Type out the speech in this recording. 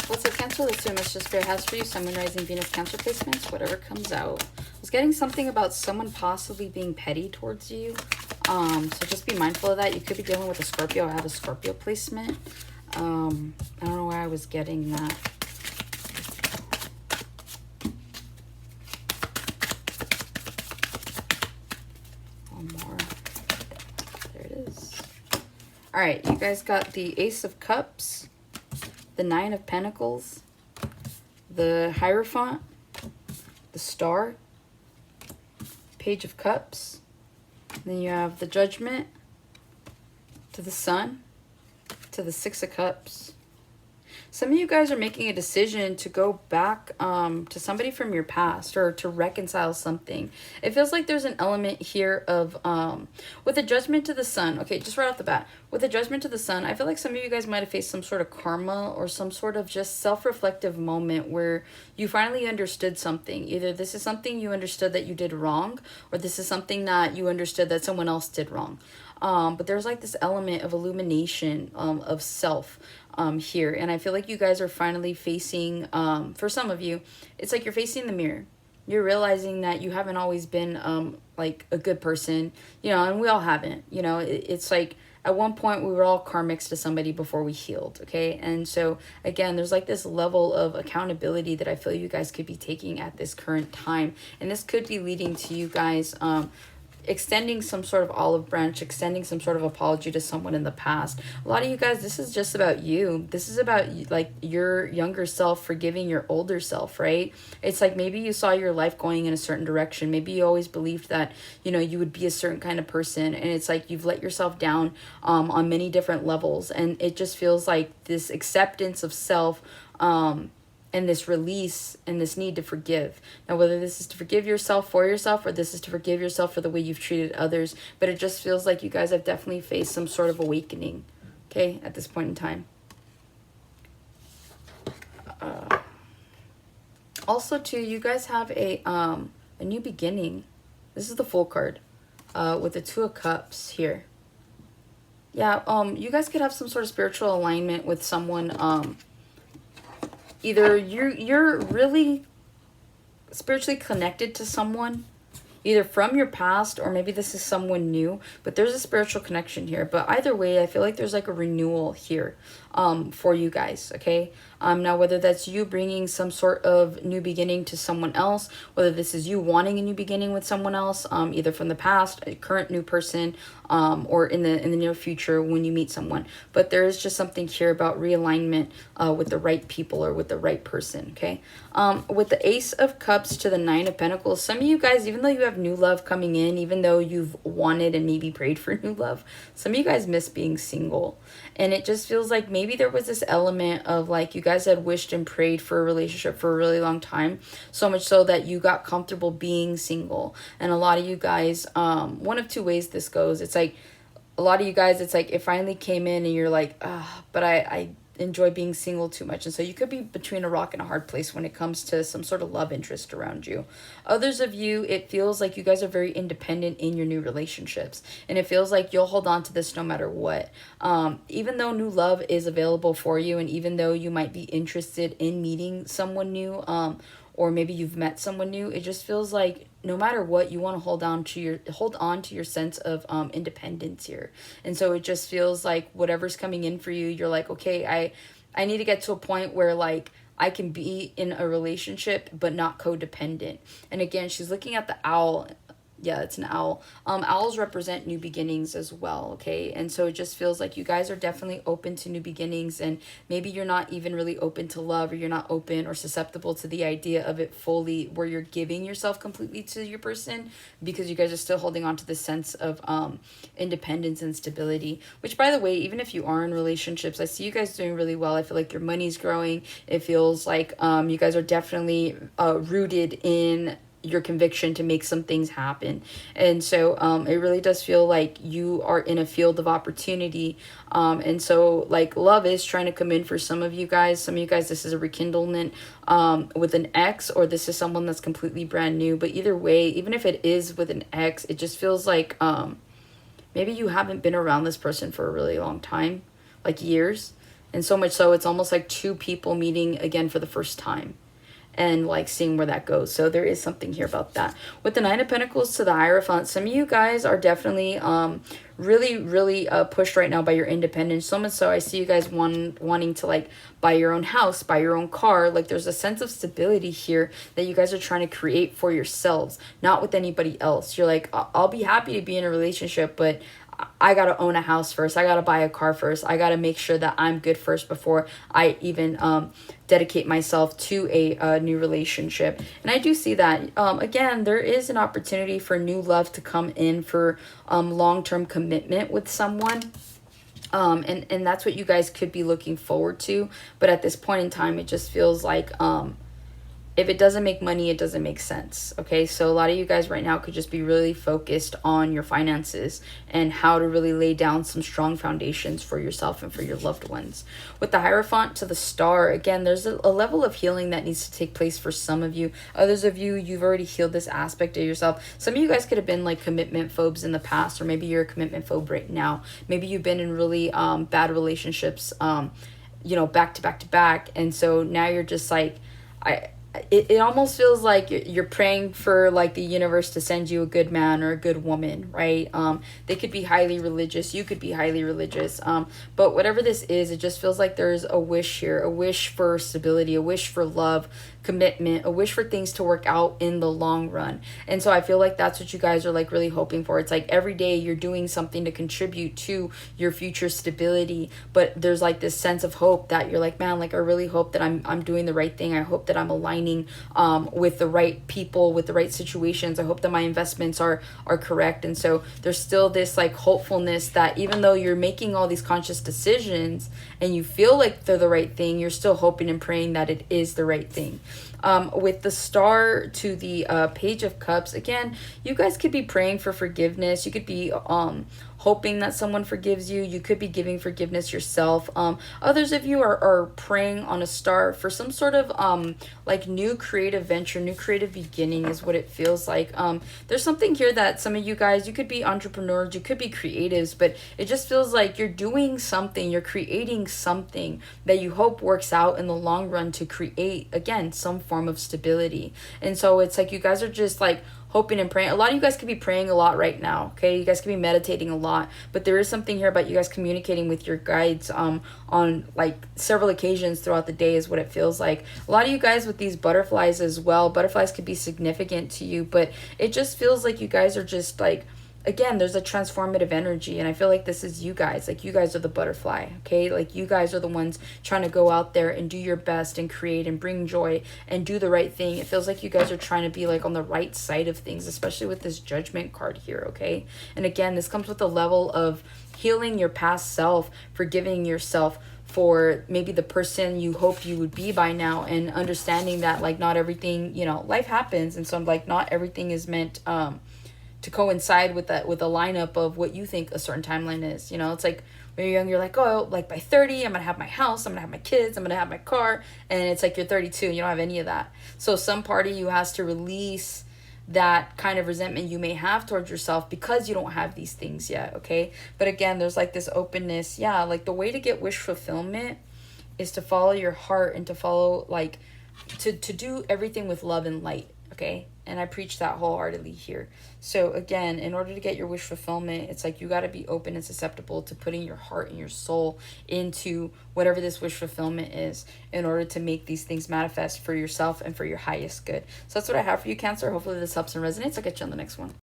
What's the Cancer List Mr. Spirit has for you? Sun, Moon, Rising, Venus, Cancer placements, whatever comes out. I was getting something about someone possibly being petty towards you. So just be mindful of that. You could be dealing with a Scorpio. I have a Scorpio placement. I don't know why I was getting that. One more. There it is. All right, you guys got the Ace of Cups, the Nine of Pentacles, the Hierophant, the Star, Page of Cups. Then you have the Judgment, to the Sun, to the Six of Cups. Some of you guys are making a decision to go back to somebody from your past or to reconcile something. It feels like there's an element here of, with the Judgment to the Sun, okay, just right off the bat, with the Judgment to the Sun, I feel like some of you guys might have faced some sort of karma or some sort of just self-reflective moment where you finally understood something. Either this is something you understood that you did wrong, or this is something that you understood that someone else did wrong. But there's like this element of illumination of self here. And I feel like you guys are finally facing, for some of you, it's like you're facing the mirror. You're realizing that you haven't always been like a good person, you know, and we all haven't, you know, it's like at one point we were all karmics to somebody before we healed, okay? And so again, there's like this level of accountability that I feel you guys could be taking at this current time. And this could be leading to you guys extending some sort of olive branch, extending some sort of apology to someone in the past. A lot of you guys, this is just about you. This is about like your younger self forgiving your older self, right? It's like maybe you saw your life going in a certain direction. Maybe you always believed that, you know, you would be a certain kind of person. And it's like you've let yourself down on many different levels. And it just feels like this acceptance of self and this release and this need to forgive. Now, whether this is to forgive yourself for yourself or this is to forgive yourself for the way you've treated others, but it just feels like you guys have definitely faced some sort of awakening, okay, at this point in time. Also, too, you guys have a new beginning. This is the Fool card with the Two of Cups here. Yeah, you guys could have some sort of spiritual alignment with someone. Either you're really spiritually connected to someone, either from your past or maybe this is someone new, but there's a spiritual connection here. But either way, I feel like there's like a renewal here for you guys, okay? Now, whether that's you bringing some sort of new beginning to someone else, whether this is you wanting a new beginning with someone else, either from the past, a current new person, or in the near future when you meet someone. But there is just something here about realignment with the right people or with the right person, okay? With the Ace of Cups to the Nine of Pentacles, some of you guys, even though you have new love coming in, even though you've wanted and maybe prayed for new love, some of you guys miss being single. And it just feels like maybe there was this element of like you guys had wished and prayed for a relationship for a really long time, so much so that you got comfortable being single. And a lot of you guys, one of two ways this goes. It's like a lot of you guys, it's like it finally came in and you're like, but I enjoy being single too much. And so you could be between a rock and a hard place when it comes to some sort of love interest around you. Others of you, it feels like you guys are very independent in your new relationships, and it feels like you'll hold on to this no matter what. Even though new love is available for you, and even though you might be interested in meeting someone new, or maybe you've met someone new, it just feels like no matter what, you want to hold on to your sense of independence here. And so it just feels like whatever's coming in for you, you're like, okay, I need to get to a point where like I can be in a relationship but not codependent. And again, she's looking at the owl. Yeah, it's an owl. Owls represent new beginnings as well, okay? And so it just feels like you guys are definitely open to new beginnings, and maybe you're not even really open to love, or you're not open or susceptible to the idea of it fully, where you're giving yourself completely to your person, because you guys are still holding on to this sense of independence and stability. Which, by the way, even if you are in relationships, I see you guys doing really well. I feel like your money's growing. It feels like you guys are definitely rooted in your conviction to make some things happen. And so it really does feel like you are in a field of opportunity. And so like love is trying to come in for some of you guys. Some of you guys, this is a rekindlement with an ex, or this is someone that's completely brand new. But either way, even if it is with an ex, it just feels like maybe you haven't been around this person for a really long time, like years. And so much so, it's almost like two people meeting again for the first time and like seeing where that goes. So there is something here about that. With the Nine of Pentacles to the Hierophant, some of you guys are definitely really pushed right now by your independence. So much so I see you guys wanting to like buy your own house, buy your own car. Like there's a sense of stability here that you guys are trying to create for yourselves, not with anybody else. You're like, I'll be happy to be in a relationship, but I got to own a house first. I got to buy a car first. I got to make sure that I'm good first before I even dedicate myself to a new relationship. And I do see that. Again, there is an opportunity for new love to come in, for long-term commitment with someone. And that's what you guys could be looking forward to. But at this point in time, it just feels like if it doesn't make money, it doesn't make sense. Okay, so a lot of you guys right now could just be really focused on your finances and how to really lay down some strong foundations for yourself and for your loved ones. With the Hierophant to the Star, again, there's a level of healing that needs to take place for some of you. Others of you, you've already healed this aspect of yourself. Some of you guys could have been like commitment phobes in the past, or maybe you're a commitment phobe right now. Maybe you've been in really bad relationships, you know, back to back to back. And so now you're just like, it almost feels like you're praying for like the universe to send you a good man or a good woman, right? They could be highly religious. You could be highly religious. But whatever this is, it just feels like there's a wish here, a wish for stability, a wish for love, commitment, a wish for things to work out in the long run. And so I feel like that's what you guys are like really hoping for. It's like every day you're doing something to contribute to your future stability, but there's like this sense of hope that you're like, man, like I really hope that I'm doing the right thing. I hope that I'm aligning with the right people, with the right situations. I hope that my investments are correct. And so there's still this like hopefulness that even though you're making all these conscious decisions and you feel like they're the right thing, you're still hoping and praying that it is the right thing. With the Star to the Page of Cups, again, you guys could be praying for forgiveness. You could be hoping that someone forgives you. You could be giving forgiveness yourself. Others of you are praying on a star for some sort of like new creative venture, new creative beginning is what it feels like. There's something here that some of you guys, you could be entrepreneurs, you could be creatives, but it just feels like you're doing something, you're creating something that you hope works out in the long run to create, again, some form of stability. And so it's like you guys are just like hoping and praying. A lot of you guys could be praying a lot right now, okay? You guys could be meditating a lot, but there is something here about you guys communicating with your guides on like several occasions throughout the day is what it feels like. A lot of you guys with these butterflies as well, butterflies could be significant to you, but it just feels like you guys are just like, again, there's a transformative energy, and I feel like this is you guys. Like, you guys are the butterfly, okay? Like, you guys are the ones trying to go out there and do your best and create and bring joy and do the right thing. It feels like you guys are trying to be, like, on the right side of things, especially with this Judgment card here, okay? And again, this comes with a level of healing your past self, forgiving yourself for maybe the person you hoped you would be by now, and understanding that, like, not everything, you know, life happens, and so, like, not everything is meant to coincide with that, with a lineup of what you think a certain timeline is. You know, it's like when you're young, you're like, oh, like by 30 I'm gonna have my house, I'm gonna have my kids, I'm gonna have my car, and it's like you're 32 and you don't have any of that. So some part of you has to release that kind of resentment you may have towards yourself because you don't have these things yet, okay? But again, there's like this openness. Yeah, like the way to get wish fulfillment is to follow your heart and to follow, like, to do everything with love and light, okay? And I preach that wholeheartedly here. So again, in order to get your wish fulfillment, it's like you got to be open and susceptible to putting your heart and your soul into whatever this wish fulfillment is in order to make these things manifest for yourself and for your highest good. So that's what I have for you, Cancer. Hopefully this helps and resonates. I'll get you on the next one.